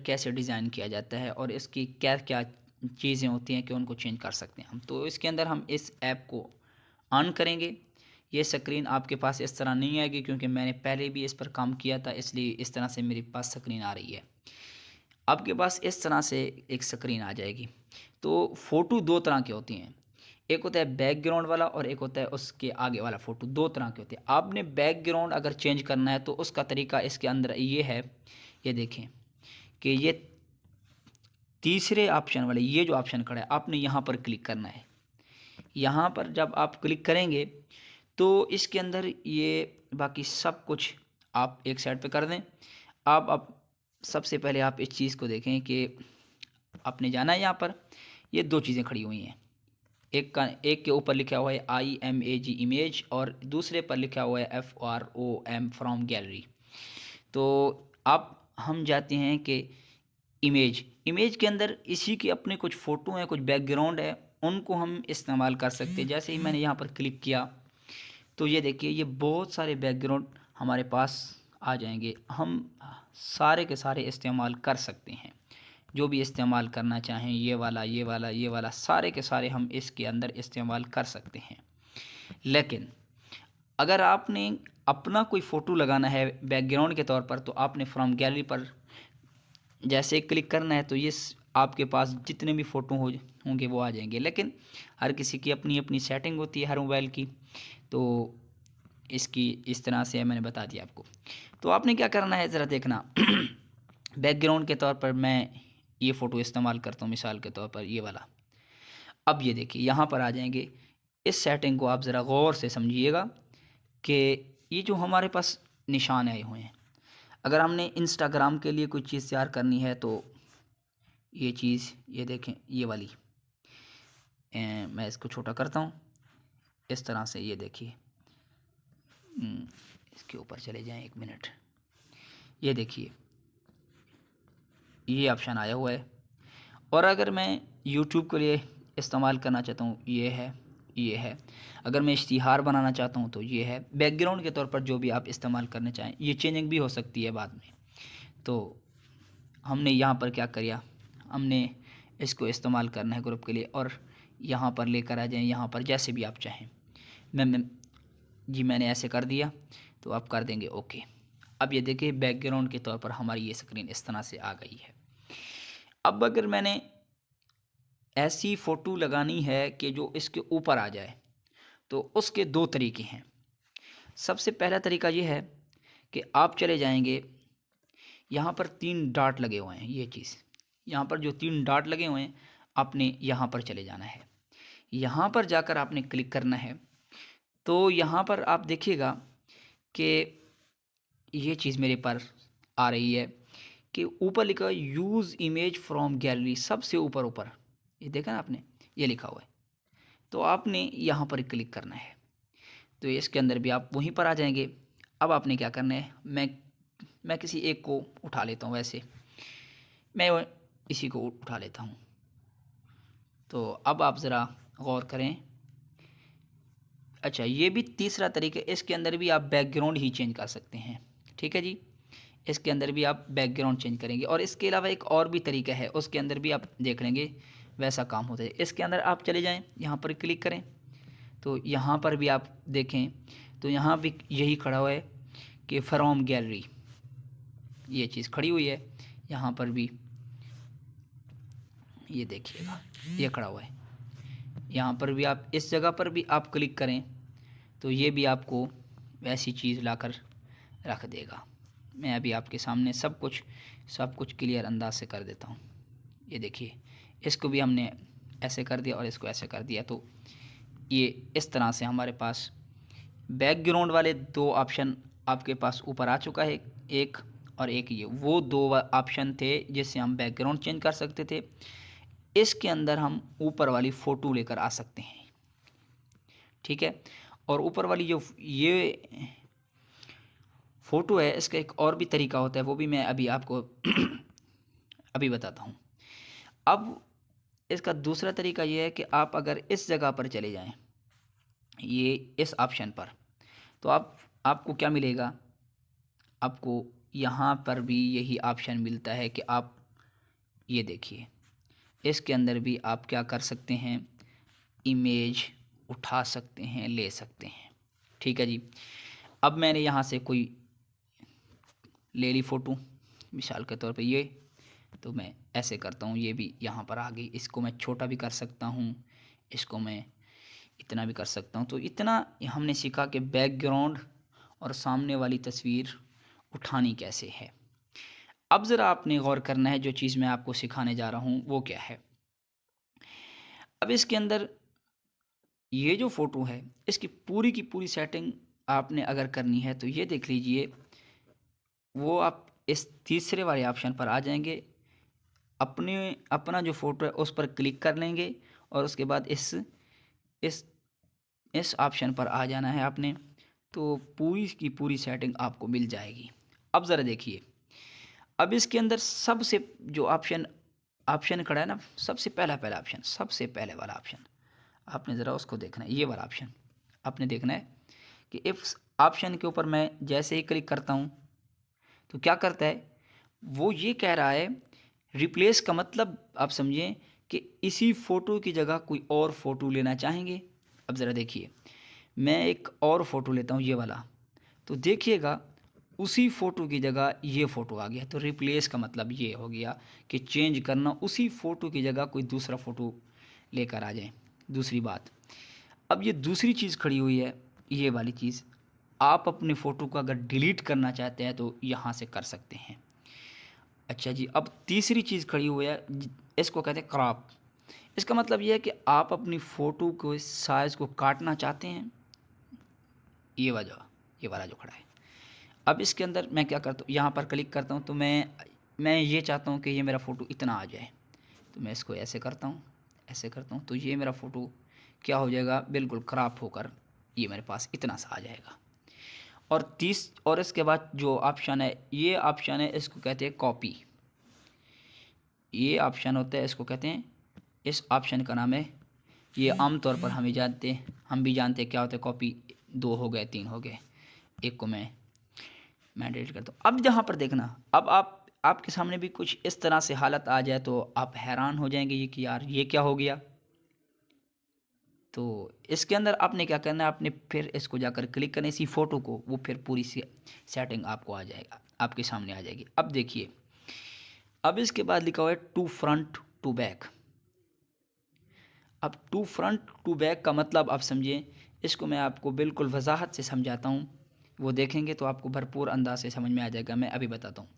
कैसे डिज़ाइन किया जाता है और इसकी क्या क्या चीज़ें होती हैं कि उनको चेंज कर सकते हैं हम। तो इसके अंदर हम इस ऐप को ऑन करेंगे। ये स्क्रीन आपके पास इस तरह नहीं आएगी क्योंकि मैंने पहले भी इस पर काम किया था, इसलिए इस तरह से मेरे पास स्क्रीन आ रही है। आपके पास इस तरह से एक स्क्रीन आ जाएगी। तो फ़ोटो 2 तरह की होती हैं। एक होता है बैकग्राउंड वाला और एक होता है उसके आगे वाला फ़ोटो, 2 तरह की होती है। आपने बैकग्राउंड अगर चेंज करना है तो उसका तरीका इसके अंदर ये है, ये देखें कि ये तीसरे ऑप्शन वाले ये जो ऑप्शन खड़ा है आपने यहाँ पर क्लिक करना है। यहाँ पर जब आप क्लिक करेंगे तो इसके अंदर ये बाकी सब कुछ आप एक साइड पे कर दें। आप सबसे पहले आप इस चीज़ को देखें कि आपने जाना है यहाँ पर, ये 2 चीज़ें खड़ी हुई हैं। एक के ऊपर लिखा हुआ है IMAG इमेज और दूसरे पर लिखा हुआ है FROM फ्रॉम गैलरी। तो आप हम जाते हैं कि इमेज के अंदर इसी के अपने कुछ फ़ोटो हैं, कुछ बैकग्राउंड है, उनको हम इस्तेमाल कर सकते हैं। जैसे ही मैंने यहाँ पर क्लिक किया तो ये देखिए ये बहुत सारे बैकग्राउंड हमारे पास आ जाएंगे। हम सारे के सारे इस्तेमाल कर सकते हैं, जो भी इस्तेमाल करना चाहें, ये वाला ये वाला ये वाला सारे के सारे हम इसके अंदर इस्तेमाल कर सकते हैं। लेकिन अगर आपने अपना कोई फ़ोटो लगाना है बैकग्राउंड के तौर पर तो आपने फ्रॉम गैलरी पर जैसे क्लिक करना है तो ये आपके पास जितने भी फ़ोटो होंगे वो आ जाएंगे। लेकिन हर किसी की अपनी अपनी सेटिंग होती है हर मोबाइल की, तो इसकी इस तरह से मैंने बता दिया आपको। तो आपने क्या करना है ज़रा देखना बैकग्राउंड के तौर पर मैं ये फ़ोटो इस्तेमाल करता हूँ, मिसाल के तौर पर ये वाला। अब ये देखिए यहाँ पर आ जाएंगे। इस सेटिंग को आप ज़रा गौर से समझिएगा कि ये जो हमारे पास निशान आए हुए हैं, अगर हमने इंस्टाग्राम के लिए कोई चीज़ तैयार करनी है तो ये चीज़ ये देखें ये वाली मैं इसको छोटा करता हूँ इस तरह से। ये देखिए इसके ऊपर चले जाएं, 1 मिनट। ये देखिए ये ऑप्शन आया हुआ है। और अगर मैं यूट्यूब के लिए इस्तेमाल करना चाहता हूँ ये है। अगर मैं इश्तिहार बनाना चाहता हूँ तो ये है। बैकग्राउंड के तौर पर जो भी आप इस्तेमाल करना चाहें, ये चेंजिंग भी हो सकती है बाद में। तो हमने यहाँ पर क्या किया, हमने इसको इस्तेमाल करना है ग्रुप के लिए और यहाँ पर लेकर आ जाएं, यहाँ पर जैसे भी आप चाहें। मैं जी मैंने ऐसे कर दिया तो आप कर देंगे ओके। अब ये देखिए बैकग्राउंड के तौर पर हमारी ये स्क्रीन इस तरह से आ गई है। अब अगर मैंने ऐसी फ़ोटो लगानी है कि जो इसके ऊपर आ जाए तो उसके 2 तरीके हैं। सबसे पहला तरीका ये है कि आप चले जाएंगे, यहाँ पर 3 डॉट लगे हुए हैं, ये चीज़ यहाँ पर जो 3 डॉट लगे हुए हैं आपने यहाँ पर चले जाना है। यहाँ पर जाकर आपने क्लिक करना है। तो यहाँ पर आप देखिएगा कि ये चीज़ मेरे पर आ रही है कि ऊपर लिखा है यूज़ इमेज फ्रॉम गैलरी, सबसे ऊपर ऊपर ये देखा ना आपने, ये लिखा हुआ है। तो आपने यहाँ पर क्लिक करना है तो इसके अंदर भी आप वहीं पर आ जाएंगे। अब आपने क्या करना है, मैं किसी एक को उठा लेता हूँ। वैसे मैं इसी को उठा लेता हूँ। तो अब आप ज़रा गौर करें। अच्छा ये भी तीसरा तरीका, इसके अंदर भी आप बैकग्राउंड ही चेंज कर सकते हैं। ठीक है जी, इसके अंदर भी आप बैकग्राउंड चेंज करेंगे। और इसके अलावा एक और भी तरीका है, उसके अंदर भी आप देख लेंगे वैसा काम होता है। इसके अंदर आप चले जाएं, यहाँ पर क्लिक करें तो यहाँ पर भी आप देखें तो यहाँ भी यही खड़ा हुआ है कि फ्रॉम गैलरी, ये चीज़ खड़ी हुई है। यहाँ पर भी ये देखिएगा ये खड़ा हुआ है। यहाँ पर भी आप इस जगह पर भी आप क्लिक करें तो ये भी आपको वैसी चीज़ लाकर रख देगा। मैं अभी आपके सामने सब कुछ क्लियर अंदाज से कर देता हूँ। ये देखिए इसको भी हमने ऐसे कर दिया और इसको ऐसे कर दिया। तो ये इस तरह से हमारे पास बैकग्राउंड वाले 2 ऑप्शन आपके पास ऊपर आ चुका है। एक और एक ये वो 2 ऑप्शन थे जिससे हम बैकग्राउंड चेंज कर सकते थे। इसके अंदर हम ऊपर वाली फ़ोटो लेकर आ सकते हैं। ठीक है, और ऊपर वाली जो ये फ़ोटो है इसका एक और भी तरीका होता है, वो भी मैं अभी आपको अभी बताता हूँ। अब इसका दूसरा तरीका ये है कि आप अगर इस जगह पर चले जाएं, ये इस ऑप्शन पर, तो आपको क्या मिलेगा, आपको यहाँ पर भी यही ऑप्शन मिलता है कि आप ये देखिए, इसके अंदर भी आप क्या कर सकते हैं, इमेज उठा सकते हैं, ले सकते हैं। ठीक है जी। अब मैंने यहाँ से कोई ले ली फ़ोटो, मिसाल के तौर पे ये, तो मैं ऐसे करता हूँ, ये भी यहाँ पर आ गई। इसको मैं छोटा भी कर सकता हूँ, इसको मैं इतना भी कर सकता हूँ। तो इतना हमने सीखा कि बैकग्राउंड और सामने वाली तस्वीर उठानी कैसे है। अब ज़रा आपने गौर करना है, जो चीज़ मैं आपको सिखाने जा रहा हूँ वो क्या है। अब इसके अंदर ये जो फ़ोटो है, इसकी पूरी की पूरी सेटिंग आपने अगर करनी है तो ये देख लीजिए, वो आप इस तीसरे वाले ऑप्शन पर आ जाएंगे, अपना जो फ़ोटो है उस पर क्लिक कर लेंगे और उसके बाद इस इस ऑप्शन पर आ जाना है आपने, तो पूरी की पूरी सेटिंग आपको मिल जाएगी। अब ज़रा देखिए, अब इसके अंदर सबसे जो ऑप्शन ऑप्शन खड़ा है ना, सबसे पहला ऑप्शन, सबसे पहले वाला ऑप्शन आपने ज़रा उसको देखना है। ये वाला ऑप्शन आपने देखना है कि इस ऑप्शन के ऊपर मैं जैसे ही क्लिक करता हूँ तो क्या करता है, वो ये कह रहा है रिप्लेस का मतलब आप समझें कि इसी फ़ोटो की जगह कोई और फ़ोटो लेना चाहेंगे। अब ज़रा देखिए, मैं एक और फ़ोटो लेता हूँ, ये वाला, तो देखिएगा उसी फ़ोटो की जगह ये फ़ोटो आ गया। तो रिप्लेस का मतलब ये हो गया कि चेंज करना, उसी फ़ोटो की जगह कोई दूसरा फ़ोटो लेकर आ जाए। दूसरी बात, अब ये दूसरी चीज़ खड़ी हुई है, ये वाली चीज़, आप अपने फ़ोटो को अगर डिलीट करना चाहते हैं तो यहाँ से कर सकते हैं। अच्छा जी, अब तीसरी चीज़ खड़ी हुई है, इसको कहते हैं क्रॉप। इसका मतलब ये है कि आप अपनी फ़ोटो को साइज़ को काटना चाहते हैं, ये वाला जो खड़ा है। अब इसके अंदर मैं क्या करता हूँ, यहाँ पर क्लिक करता हूँ, तो मैं ये चाहता हूँ कि ये मेरा फ़ोटो इतना आ जाए, तो मैं इसको ऐसे करता हूँ, ऐसे करता हूँ, तो ये मेरा फ़ोटो क्या हो जाएगा, बिल्कुल क्रॉप होकर ये मेरे पास इतना सा आ जाएगा। और इसके बाद जो ऑप्शन है, ये ऑप्शन है, इसको कहते हैं कॉपी। ये ऑप्शन होता है, इसको कहते हैं, इस ऑप्शन का नाम है, ये आमतौर पर हम भी जानते हैं क्या होता है कॉपी। 2 हो गए, 3 हो गए, एक को मैं डिलीट करता हूँ। अब जहाँ पर देखना, अब आपके सामने भी कुछ इस तरह से हालत आ जाए तो आप हैरान हो जाएंगे ये कि यार ये क्या हो गया। तो इसके अंदर आपने क्या करना है, आपने फिर इसको जाकर क्लिक करना इसी फ़ोटो को, वो फिर पूरी सी सेटिंग आपको आ जाएगा, आपके सामने आ जाएगी। अब देखिए, अब इसके बाद लिखा हुआ है टू फ्रंट टू बैक। अब टू फ्रंट टू बैक का मतलब आप समझिए, इसको मैं आपको बिल्कुल वजाहत से समझाता हूँ, वो देखेंगे तो आपको भरपूर अंदाज से समझ में आ जाएगा। मैं अभी बताता हूँ।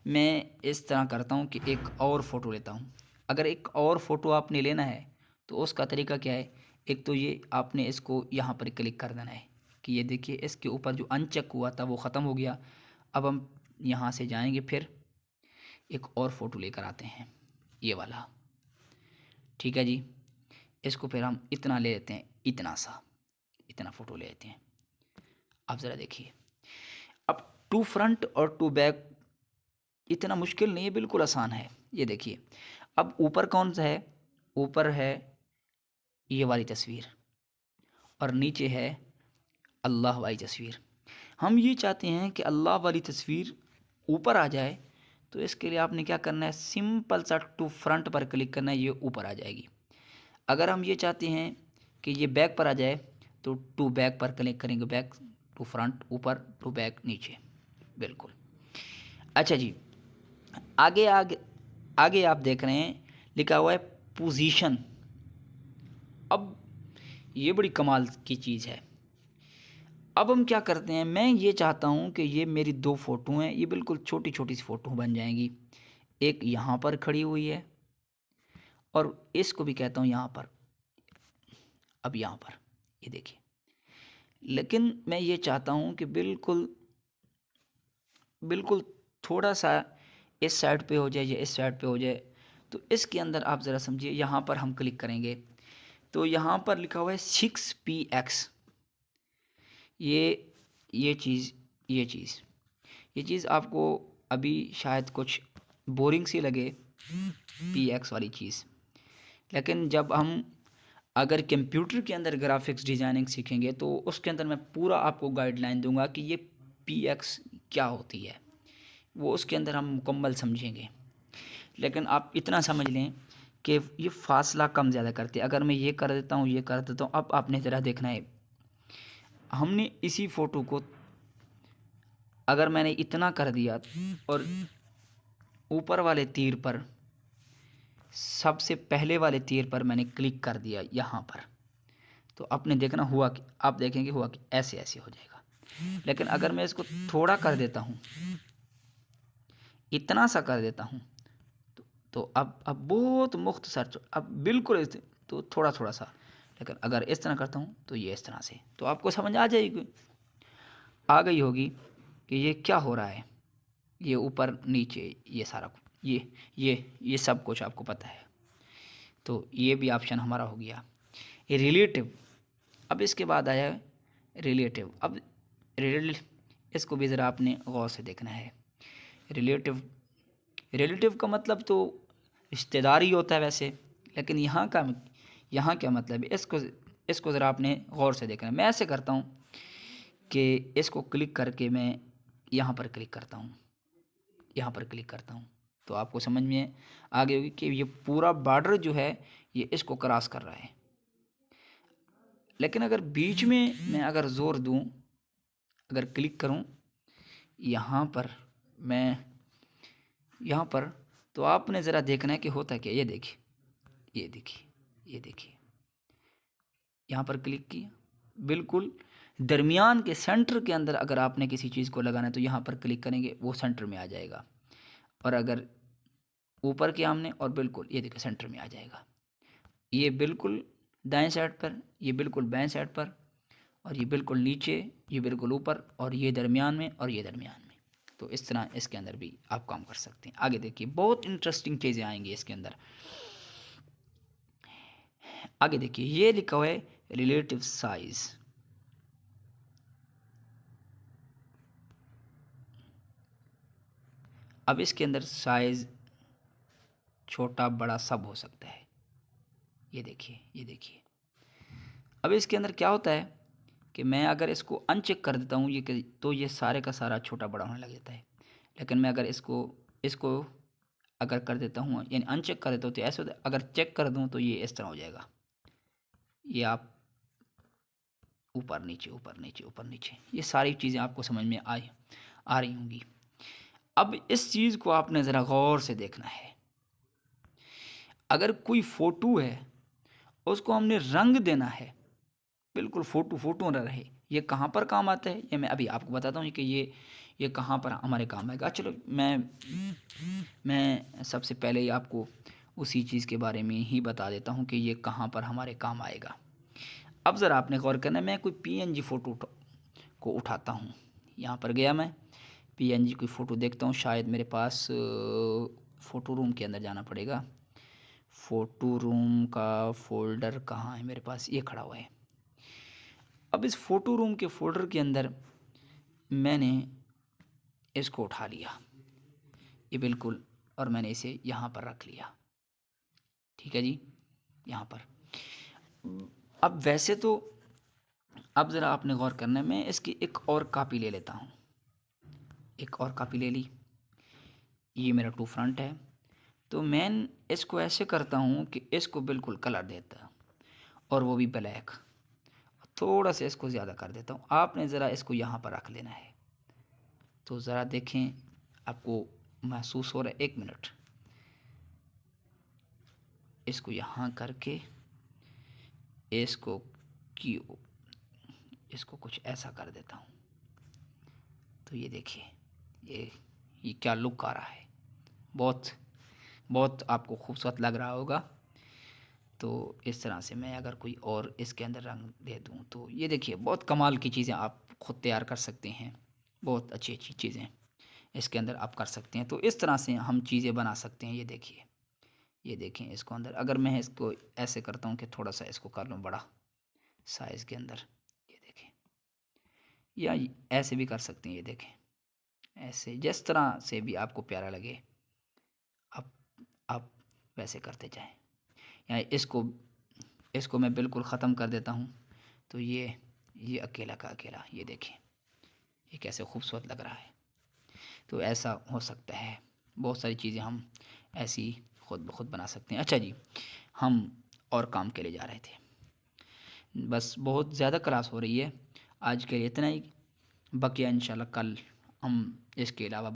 मैं इस तरह करता हूँ कि एक और फ़ोटो लेता हूँ। अगर एक और फ़ोटो आपने लेना है तो उसका तरीका क्या है, एक तो ये आपने इसको यहाँ पर क्लिक कर देना है कि ये देखिए, इसके ऊपर जो अनचेक हुआ था वो ख़त्म हो गया। अब हम यहाँ से जाएंगे, फिर एक और फ़ोटो लेकर आते हैं, ये वाला। ठीक है जी, इसको फिर हम इतना ले लेते हैं, इतना फ़ोटो ले लेते हैं। अब ज़रा देखिए, अब टू फ्रंट और टू बैक इतना मुश्किल नहीं है, बिल्कुल आसान है। ये देखिए, अब ऊपर कौन सा है, ऊपर है ये वाली तस्वीर और नीचे है अल्लाह वाली तस्वीर। हम ये चाहते हैं कि अल्लाह वाली तस्वीर ऊपर आ जाए, तो इसके लिए आपने क्या करना है, सिंपल सा टू फ्रंट पर क्लिक करना है, ये ऊपर आ जाएगी। अगर हम ये चाहते हैं कि ये बैक पर आ जाए तो टू बैक पर क्लिक करेंगे, बैक टू फ्रंट ऊपर, टू बैक नीचे, बिल्कुल। अच्छा जी, आगे आगे आगे आप देख रहे हैं लिखा हुआ है पोजीशन। अब ये बड़ी कमाल की चीज़ है। अब हम क्या करते हैं, मैं ये चाहता हूँ कि ये मेरी 2 फ़ोटो हैं, ये बिल्कुल छोटी छोटी सी फ़ोटो बन जाएंगी। एक यहाँ पर खड़ी हुई है और इसको भी कहता हूँ यहाँ पर। अब यहाँ पर ये देखिए, लेकिन मैं ये चाहता हूँ कि बिल्कुल बिल्कुल थोड़ा सा इस साइड पे हो जाए या इस साइड पे हो जाए। तो इसके अंदर आप ज़रा समझिए, यहाँ पर हम क्लिक करेंगे तो यहाँ पर लिखा हुआ है 6px। ये ये चीज़ ये चीज़ ये चीज़ आपको अभी शायद कुछ बोरिंग सी लगे, px वाली चीज़, लेकिन जब हम अगर कंप्यूटर के अंदर ग्राफिक्स डिज़ाइनिंग सीखेंगे तो उसके अंदर मैं पूरा आपको गाइडलाइन दूंगा कि ये px क्या होती है, वो उसके अंदर हम मुकम्मल समझेंगे। लेकिन आप इतना समझ लें कि ये फासला कम ज़्यादा करते हैं। अगर मैं ये कर देता हूँ, ये कर देता हूँ, अब आपने ज़रा देखना है, हमने इसी फ़ोटो को अगर मैंने इतना कर दिया और ऊपर वाले तीर पर, सबसे पहले वाले तीर पर मैंने क्लिक कर दिया यहाँ पर, तो आपने देखना हुआ कि आप देखेंगे हुआ कि ऐसे ऐसे हो जाएगा। लेकिन अगर मैं इसको थोड़ा कर देता हूँ, इतना सा कर देता हूँ, तो अब बहुत मुख्तसर, अब बिल्कुल तो थोड़ा थोड़ा सा, लेकिन अगर इस तरह करता हूँ तो ये इस तरह से, तो आपको समझ आ जाएगी, आ गई होगी कि ये क्या हो रहा है। ये ऊपर नीचे ये सारा ये सब कुछ आपको पता है। तो ये भी ऑप्शन हमारा हो गया। ये रिलेटिव, अब इसके बाद आया रिलेटिव। अब रिलेटिव, इसको भी ज़रा आपने गौर से देखना है। रिलेटिव, रिलेटिव का मतलब तो रिश्तेदारी होता है वैसे, लेकिन यहाँ क्या मतलब है, इसको ज़रा आपने गौर से देखना है। मैं ऐसे करता हूँ कि इसको क्लिक करके मैं यहाँ पर क्लिक करता हूँ, यहाँ पर क्लिक करता हूँ, तो आपको समझ में आ गई होगी कि ये पूरा बॉर्डर जो है ये इसको क्रॉस कर रहा है। लेकिन अगर बीच में मैं अगर ज़ोर दूँ, अगर क्लिक करूँ यहाँ पर, मैं यहाँ पर, तो आपने ज़रा देखना है कि होता क्या। ये देखिए, ये देखिए, ये देखिए, यहाँ पर क्लिक किया, बिल्कुल दरमियान के सेंटर के अंदर अगर आपने किसी चीज़ को लगाना है तो यहाँ पर क्लिक करेंगे, वो सेंटर में आ जाएगा। और अगर ऊपर के आमने, और बिल्कुल ये देखिए सेंटर में आ जाएगा। ये बिल्कुल दाएं साइड पर, ये बिल्कुल बाएं साइड पर, और ये बिल्कुल नीचे, ये बिल्कुल ऊपर, और ये दरमियान में, और ये दरमियान में। तो इस तरह इसके अंदर भी आप काम कर सकते हैं। आगे देखिए, बहुत इंटरेस्टिंग चीज़ें आएंगी इसके अंदर। आगे देखिए, ये लिखा हुआ है रिलेटिव साइज। अब इसके अंदर साइज छोटा बड़ा सब हो सकता है। ये देखिए, ये देखिए, अब इसके अंदर क्या होता है कि मैं अगर इसको अनचेक कर देता हूँ तो ये सारे का सारा छोटा बड़ा होने लग जाता है। लेकिन मैं अगर इसको इसको अगर कर देता हूँ, यानी अनचेक कर देता हूँ, तो ऐसे होता है, अगर चेक कर दूँ तो ये इस तरह हो जाएगा। ये आप ऊपर नीचे, ऊपर नीचे, ऊपर नीचे, ये सारी चीज़ें आपको समझ में आ रही होंगी। अब इस चीज़ को आपने ज़रा गौर से देखना है। अगर कोई फ़ोटो है, उसको हमने रंग देना है, बिल्कुल फ़ोटो फ़ोटो न रहे। ये कहाँ पर काम आता है, ये मैं अभी आपको बताता हूँ कि ये कहाँ पर हमारे काम आएगा। चलो मैं सबसे पहले ही आपको उसी चीज़ के बारे में ही बता देता हूँ कि ये कहाँ पर हमारे काम आएगा। अब ज़रा आपने गौर करना है, मैं कोई पीएनजी फ़ोटो को उठाता हूँ। यहाँ पर गया, मैं पीएनजी की फ़ोटो देखता हूँ। शायद मेरे पास फ़ोटो रूम के अंदर जाना पड़ेगा। फ़ोटो रूम का फ़ोल्डर कहाँ है मेरे पास, ये खड़ा हुआ है। अब इस फ़ोटो रूम के फ़ोल्डर के अंदर मैंने इसको उठा लिया, ये बिल्कुल, और मैंने इसे यहाँ पर रख लिया। ठीक है जी, यहाँ पर। अब वैसे तो, अब ज़रा आपने गौर करना है, मैं इसकी एक और कॉपी ले लेता हूँ। एक और कॉपी ले ली, ये मेरा टू फ्रंट है। तो मैं इसको ऐसे करता हूँ कि इसको बिल्कुल कलर देता, और वो भी ब्लैक। थोड़ा सा इसको ज़्यादा कर देता हूँ। आपने ज़रा इसको यहाँ पर रख लेना है। तो ज़रा देखें, आपको महसूस हो रहा है। 1 मिनट, इसको यहाँ करके इसको इसको कुछ ऐसा कर देता हूँ। तो ये देखिए, ये क्या लुक आ रहा है, बहुत बहुत आपको खूबसूरत लग रहा होगा। तो इस तरह से मैं अगर कोई और इसके अंदर रंग दे दूँ, तो ये देखिए, बहुत कमाल की चीज़ें आप खुद तैयार कर सकते हैं। बहुत अच्छी अच्छी चीज़ें इसके अंदर आप कर सकते हैं। तो इस तरह से हम चीज़ें बना सकते हैं। ये देखिए, ये देखें, इसको अंदर अगर मैं इसको ऐसे करता हूँ कि थोड़ा सा इसको कर लूँ बड़ा साइज़ के अंदर, ये देखें, या ऐसे भी कर सकते हैं। ये देखें, ऐसे जिस तरह से भी आपको प्यारा लगे आप आप वैसे करते जाएं। या इसको मैं बिल्कुल ख़त्म कर देता हूँ, तो ये अकेला का अकेला, ये देखें, ये कैसे खूबसूरत लग रहा है। तो ऐसा हो सकता है, बहुत सारी चीज़ें हम ऐसे ही खुद ब खुद बना सकते हैं। अच्छा जी, हम और काम के लिए जा रहे थे, बस बहुत ज़्यादा क्लास हो रही है, आज के लिए इतना ही, बकिया इंशाल्लाह कल हम इसके अलावा